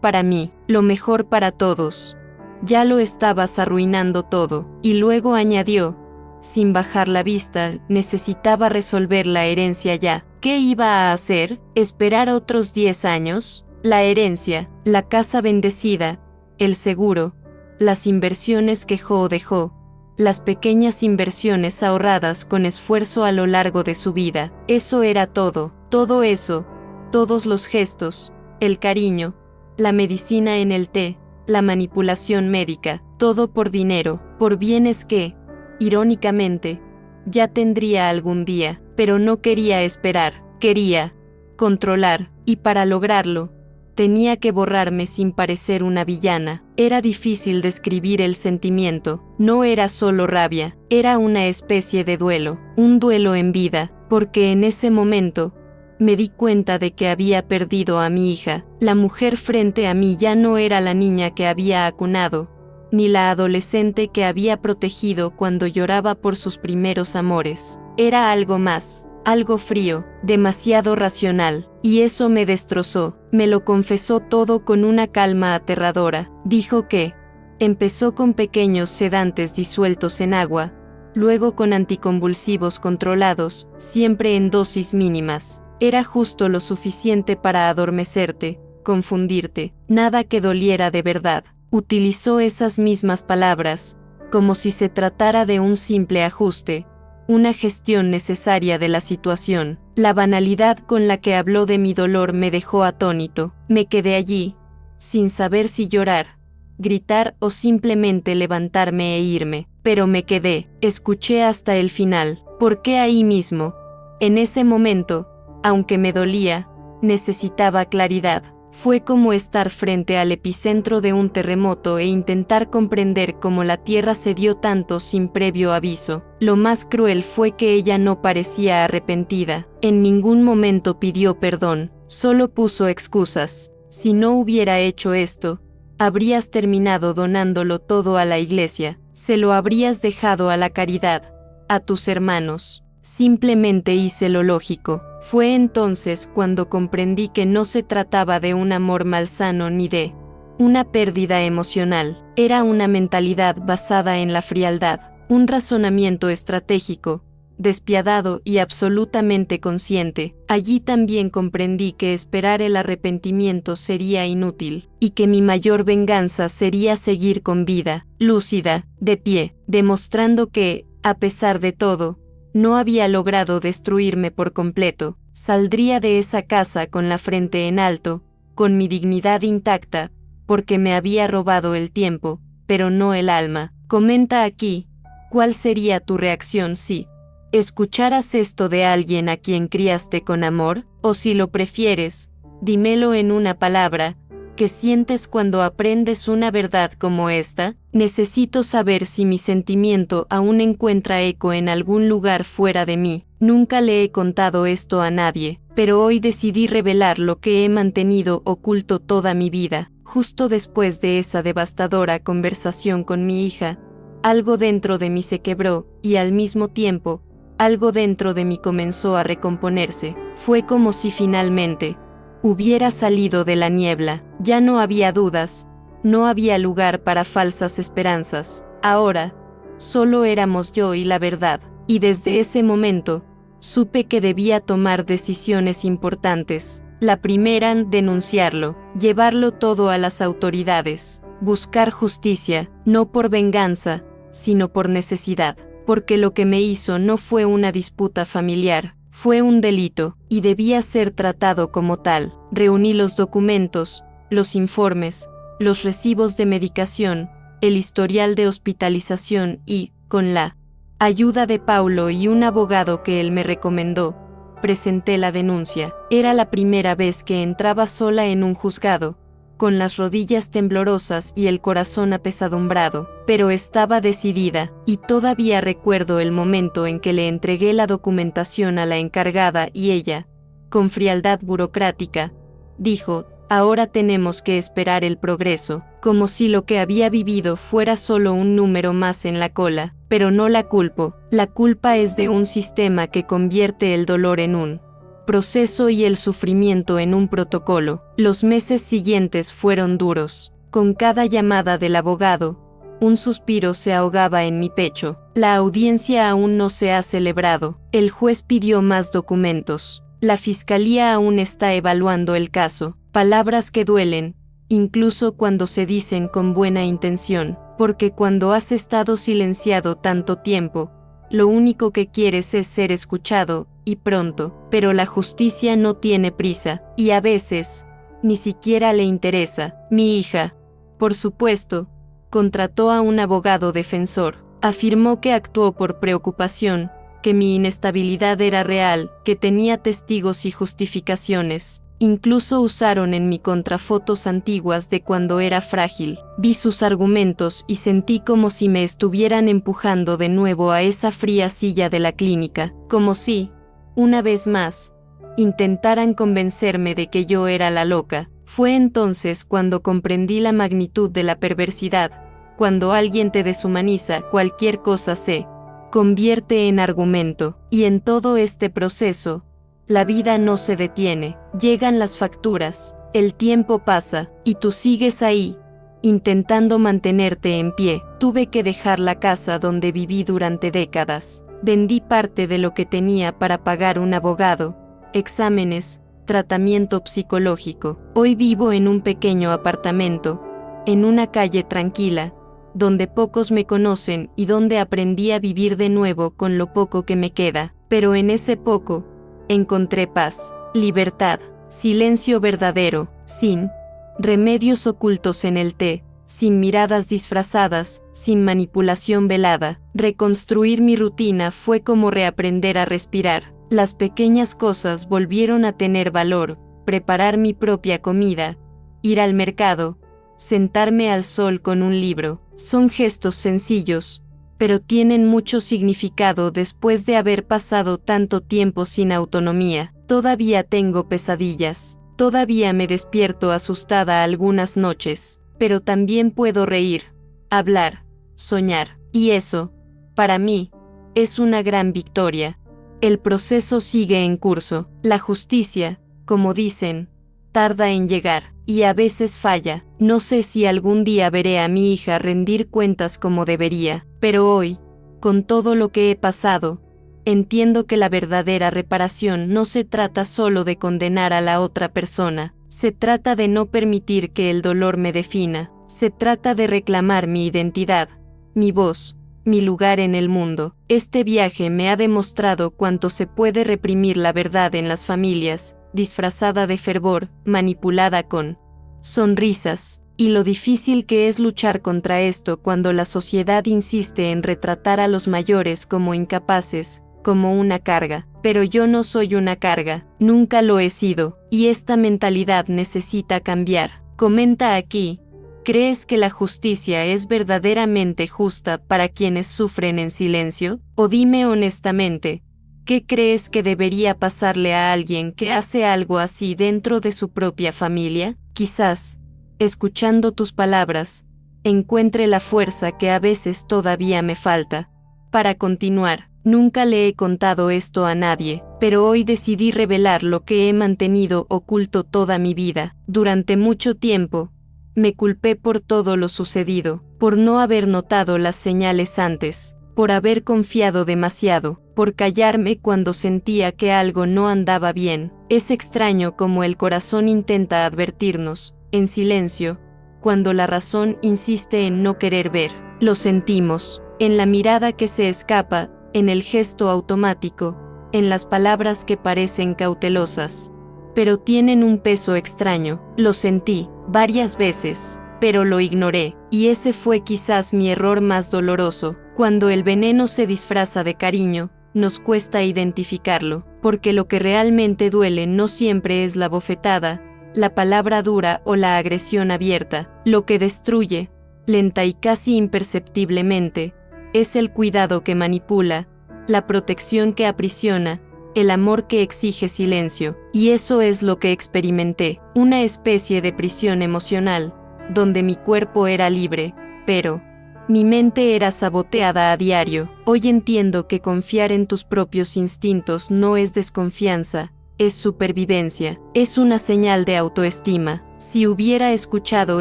para mí, lo mejor para todos. Ya lo estabas arruinando todo. Y luego añadió, sin bajar la vista, necesitaba resolver la herencia ya. ¿Qué iba a hacer? ¿Esperar otros 10 años? La herencia, la casa bendecida, el seguro, las inversiones que Jo dejó, las pequeñas inversiones ahorradas con esfuerzo a lo largo de su vida. Eso era todo, todo eso, todos los gestos, el cariño, la medicina en el té, la manipulación médica, todo por dinero, por bienes que, irónicamente, ya tendría algún día, pero no quería esperar, quería controlar, y para lograrlo, tenía que borrarme sin parecer una villana. Era difícil describir el sentimiento, no era solo rabia, era una especie de duelo, un duelo en vida, porque en ese momento, me di cuenta de que había perdido a mi hija. La mujer frente a mí ya no era la niña que había acunado, ni la adolescente que había protegido cuando lloraba por sus primeros amores. Era algo más. Algo frío, demasiado racional, y eso me destrozó. Me lo confesó todo con una calma aterradora. Dijo que Empezó con pequeños sedantes disueltos en agua, luego con anticonvulsivos controlados, siempre en dosis mínimas. Era justo lo suficiente para adormecerte, confundirte, nada que doliera de verdad. Utilizó esas mismas palabras, como si se tratara de un simple ajuste, una gestión necesaria de la situación. La banalidad con la que habló de mi dolor me dejó atónito. Me quedé allí, sin saber si llorar, gritar o simplemente levantarme e irme. Pero me quedé, escuché hasta el final, porque ahí mismo, en ese momento, aunque me dolía, necesitaba claridad. Fue como estar frente al epicentro de un terremoto e intentar comprender cómo la tierra cedió tanto sin previo aviso. Lo más cruel fue que ella no parecía arrepentida. En ningún momento pidió perdón, solo puso excusas. Si no hubiera hecho esto, habrías terminado donándolo todo a la iglesia, se lo habrías dejado a la caridad, a tus hermanos. Simplemente hice lo lógico. Fue entonces cuando comprendí que no se trataba de un amor malsano ni de una pérdida emocional. Era una mentalidad basada en la frialdad, un razonamiento estratégico, despiadado y absolutamente consciente. Allí también comprendí que esperar el arrepentimiento sería inútil, y que mi mayor venganza sería seguir con vida, lúcida, de pie, demostrando que, a pesar de todo, no había logrado destruirme por completo. Saldría de esa casa con la frente en alto, con mi dignidad intacta, porque me había robado el tiempo, pero no el alma. Comenta aquí, ¿cuál sería tu reacción si escucharas esto de alguien a quien criaste con amor? O si lo prefieres, dímelo en una palabra. ¿Qué sientes cuando aprendes una verdad como esta? Necesito saber si mi sentimiento aún encuentra eco en algún lugar fuera de mí. Nunca le he contado esto a nadie, pero hoy decidí revelar lo que he mantenido oculto toda mi vida. Justo después de esa devastadora conversación con mi hija, algo dentro de mí se quebró, y al mismo tiempo, algo dentro de mí comenzó a recomponerse. Fue como si finalmente hubiera salido de la niebla. Ya no había dudas, no había lugar para falsas esperanzas. Ahora, solo éramos yo y la verdad. Y desde ese momento, supe que debía tomar decisiones importantes. La primera, denunciarlo, llevarlo todo a las autoridades, buscar justicia, no por venganza, sino por necesidad. Porque lo que me hizo no fue una disputa familiar, fue un delito, y debía ser tratado como tal. Reuní los documentos, los informes, los recibos de medicación, el historial de hospitalización y, con la ayuda de Paulo y un abogado que él me recomendó, presenté la denuncia. Era la primera vez que entraba sola en un juzgado, con las rodillas temblorosas y el corazón apesadumbrado, pero estaba decidida, y todavía recuerdo el momento en que le entregué la documentación a la encargada y ella, con frialdad burocrática, dijo: ahora tenemos que esperar el progreso, como si lo que había vivido fuera solo un número más en la cola. Pero no la culpo, la culpa es de un sistema que convierte el dolor en un proceso y el sufrimiento en un protocolo. Los meses siguientes fueron duros. Con cada llamada del abogado, un suspiro se ahogaba en mi pecho. La audiencia aún no se ha celebrado. El juez pidió más documentos. La fiscalía aún está evaluando el caso. Palabras que duelen, incluso cuando se dicen con buena intención, porque cuando has estado silenciado tanto tiempo, lo único que quieres es ser escuchado, y pronto. Pero la justicia no tiene prisa, y a veces, ni siquiera le interesa. Mi hija, por supuesto, contrató a un abogado defensor. Afirmó que actuó por preocupación, que mi inestabilidad era real, que tenía testigos y justificaciones. Incluso usaron en mi contra fotos antiguas de cuando era frágil. Vi sus argumentos y sentí como si me estuvieran empujando de nuevo a esa fría silla de la clínica, como si, una vez más, intentaran convencerme de que yo era la loca. Fue entonces cuando comprendí la magnitud de la perversidad. Cuando alguien te deshumaniza, cualquier cosa se convierte en argumento, y en todo este proceso, la vida no se detiene. Llegan las facturas, el tiempo pasa, y tú sigues ahí, intentando mantenerte en pie. Tuve que dejar la casa donde viví durante décadas. Vendí parte de lo que tenía para pagar un abogado, exámenes, tratamiento psicológico. Hoy vivo en un pequeño apartamento, en una calle tranquila, donde pocos me conocen y donde aprendí a vivir de nuevo con lo poco que me queda. Pero en ese poco, encontré paz, libertad, silencio verdadero, sin remedios ocultos en el té, sin miradas disfrazadas, sin manipulación velada. Reconstruir mi rutina fue como reaprender a respirar. Las pequeñas cosas volvieron a tener valor: preparar mi propia comida, ir al mercado, sentarme al sol con un libro. Son gestos sencillos, pero tienen mucho significado después de haber pasado tanto tiempo sin autonomía. Todavía tengo pesadillas, todavía me despierto asustada algunas noches, pero también puedo reír, hablar, soñar. Y eso, para mí, es una gran victoria. El proceso sigue en curso. La justicia, como dicen, tarda en llegar, y a veces falla. No sé si algún día veré a mi hija rendir cuentas como debería, pero hoy, con todo lo que he pasado, entiendo que la verdadera reparación no se trata solo de condenar a la otra persona, se trata de no permitir que el dolor me defina, se trata de reclamar mi identidad, mi voz, mi lugar en el mundo. Este viaje me ha demostrado cuánto se puede reprimir la verdad en las familias, disfrazada de fervor, manipulada con sonrisas, y lo difícil que es luchar contra esto cuando la sociedad insiste en retratar a los mayores como incapaces, como una carga. Pero yo no soy una carga, nunca lo he sido, y esta mentalidad necesita cambiar. Comenta aquí, ¿crees que la justicia es verdaderamente justa para quienes sufren en silencio? O dime honestamente, ¿qué crees que debería pasarle a alguien que hace algo así dentro de su propia familia? Quizás, escuchando tus palabras, encuentre la fuerza que a veces todavía me falta para continuar. Nunca le he contado esto a nadie, pero hoy decidí revelar lo que he mantenido oculto toda mi vida. Durante mucho tiempo, me culpé por todo lo sucedido, por no haber notado las señales antes, por haber confiado demasiado, por callarme cuando sentía que algo no andaba bien. Es extraño cómo el corazón intenta advertirnos, en silencio, cuando la razón insiste en no querer ver. Lo sentimos, en la mirada que se escapa, en el gesto automático, en las palabras que parecen cautelosas, pero tienen un peso extraño. Lo sentí varias veces, pero lo ignoré, y ese fue quizás mi error más doloroso. Cuando el veneno se disfraza de cariño, nos cuesta identificarlo, porque lo que realmente duele no siempre es la bofetada, la palabra dura o la agresión abierta. Lo que destruye, lenta y casi imperceptiblemente, es el cuidado que manipula, la protección que aprisiona, el amor que exige silencio. Y eso es lo que experimenté, una especie de prisión emocional, donde mi cuerpo era libre, pero mi mente era saboteada a diario. Hoy entiendo que confiar en tus propios instintos no es desconfianza, es supervivencia, es una señal de autoestima. Si hubiera escuchado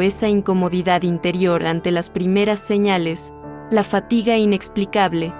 esa incomodidad interior ante las primeras señales, la fatiga inexplicable,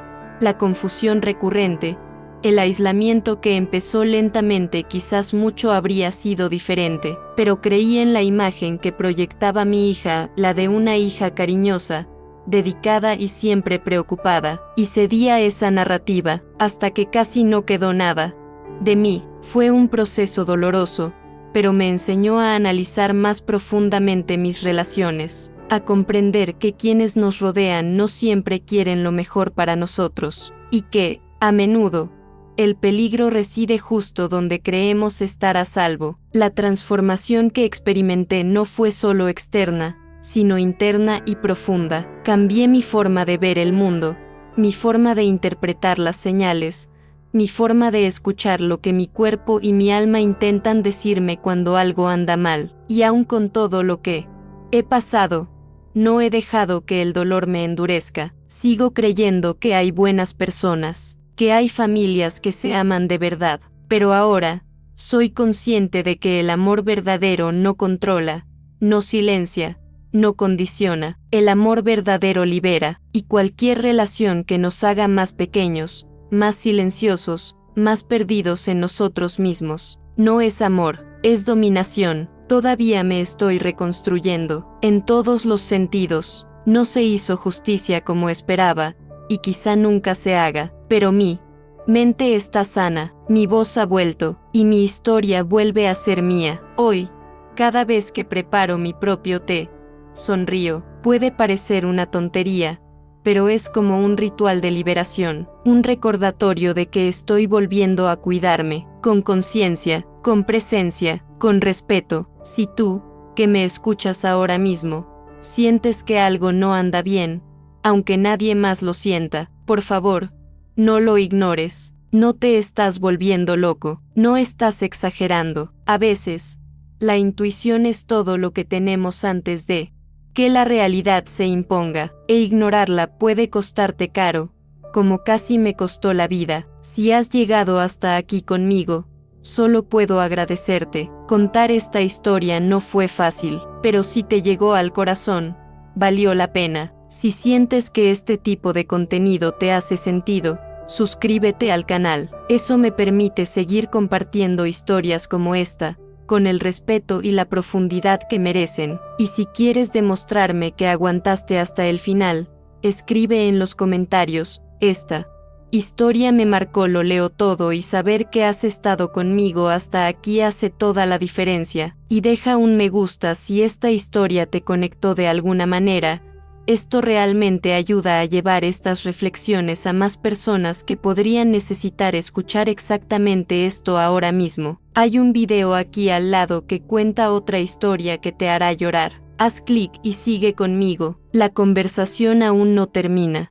la confusión recurrente, el aislamiento que empezó lentamente, quizás mucho habría sido diferente. Pero creí en la imagen que proyectaba mi hija, la de una hija cariñosa, dedicada y siempre preocupada, y cedí a esa narrativa, hasta que casi no quedó nada de mí. Fue un proceso doloroso, pero me enseñó a analizar más profundamente mis relaciones, a comprender que quienes nos rodean no siempre quieren lo mejor para nosotros, y que, a menudo, el peligro reside justo donde creemos estar a salvo. La transformación que experimenté no fue solo externa, sino interna y profunda. Cambié mi forma de ver el mundo, mi forma de interpretar las señales, mi forma de escuchar lo que mi cuerpo y mi alma intentan decirme cuando algo anda mal. Y aun con todo lo que he pasado, no he dejado que el dolor me endurezca. Sigo creyendo que hay buenas personas, que hay familias que se aman de verdad, pero ahora, soy consciente de que el amor verdadero no controla, no silencia, no condiciona. El amor verdadero libera, y cualquier relación que nos haga más pequeños, más silenciosos, más perdidos en nosotros mismos, no es amor, es dominación. Todavía me estoy reconstruyendo, en todos los sentidos. No se hizo justicia como esperaba, y quizá nunca se haga, pero mi mente está sana, mi voz ha vuelto, y mi historia vuelve a ser mía. Hoy, cada vez que preparo mi propio té, sonrío. Puede parecer una tontería, pero es como un ritual de liberación, un recordatorio de que estoy volviendo a cuidarme, con conciencia, con presencia, con respeto. Si tú, que me escuchas ahora mismo, sientes que algo no anda bien, aunque nadie más lo sienta, por favor, no lo ignores. No te estás volviendo loco, no estás exagerando. A veces, la intuición es todo lo que tenemos antes de que la realidad se imponga, e ignorarla puede costarte caro, como casi me costó la vida. Si has llegado hasta aquí conmigo, solo puedo agradecerte. Contar esta historia no fue fácil, pero si te llegó al corazón, valió la pena. Si sientes que este tipo de contenido te hace sentido, suscríbete al canal. Eso me permite seguir compartiendo historias como esta, con el respeto y la profundidad que merecen. Y si quieres demostrarme que aguantaste hasta el final, escribe en los comentarios: esta historia me marcó, lo leo todo, y saber que has estado conmigo hasta aquí hace toda la diferencia. Y deja un me gusta si esta historia te conectó de alguna manera. Esto realmente ayuda a llevar estas reflexiones a más personas que podrían necesitar escuchar exactamente esto ahora mismo. Hay un video aquí al lado que cuenta otra historia que te hará llorar. Haz clic y sigue conmigo, la conversación aún no termina.